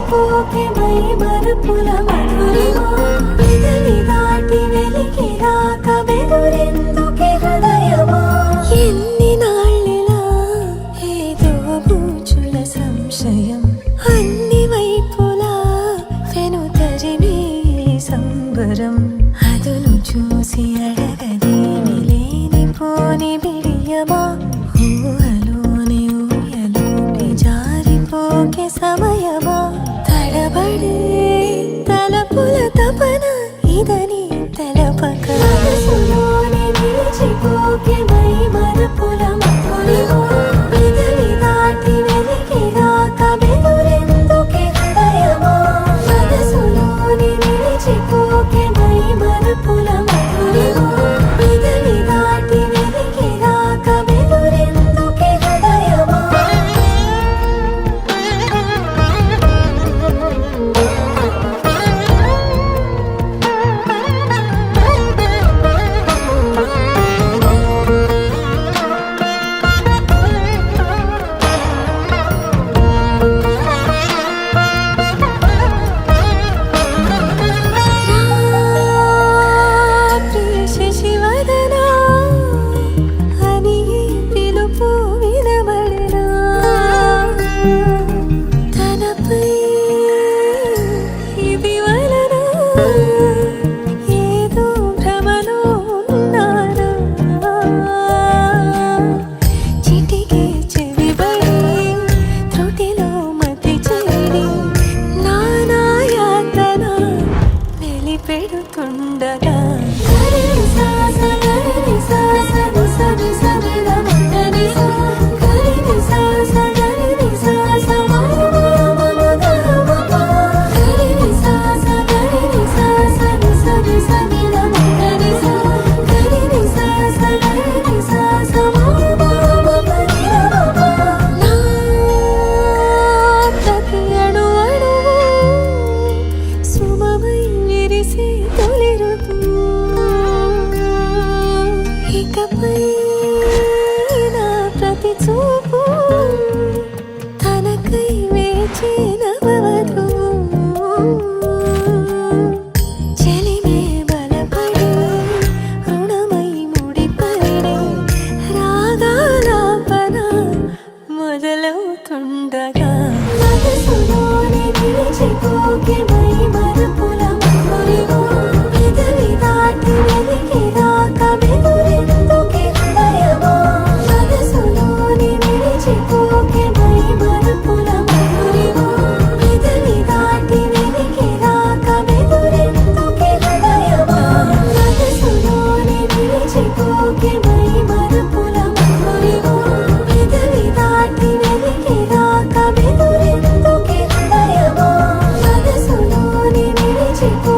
నిలిచిపోకే my Marupula Madhurima పెదవి దాటి వెలికి రాక బెదురెందుకే హృదయమా ఎన్ని నాళ్ళిలా ఏదో బూచుల సంశయం అన్ని వైపులా వెను తరిమే సంబరం అదును చూసి అడగదేమి లేనిపోని బిడియమా ఊహలోని ఊయలోకి జారిపోకే సమయమా తడబడే తలపుల తపన ఇదని తెలపక మనసులోని నిలిచిపోకే మై మరుపుల మధురిమా పెదవి దాటి వెలికి రాక బెదురెందుకే హృదయమా మనసులోని నిలిచిపోకే మై మరుపుల మధురిమా పెదవి దాటి వెలికి రాక బెదురెందుకే హృదయమా పెడుతుండగా ఇకపై నా ప్రతి చూపు తనకై వేచి నవవధు చెలిమే బలపడి రుణమై ముడిపడి రాగాలాపన మొదలవుతుండగా మనసులోని నిలిచిపోకే మై మరుపుల మధురిమా పెదవి దాటి వెలికి రాక బెదురెందుకే హృదయమా మనసులోని నిలిచిపోకే మై మరుపుల మధురిమా పెదవి దాటి వెలికి రాక బెదురెందుకే హృదయమా మనసులోని నిలిచిపోకే మై మరుపుల మధురిమా పెదవి దాటి వెలికి రాక బెదురెందుకే హృదయమా మనసులోని నిలిచిపో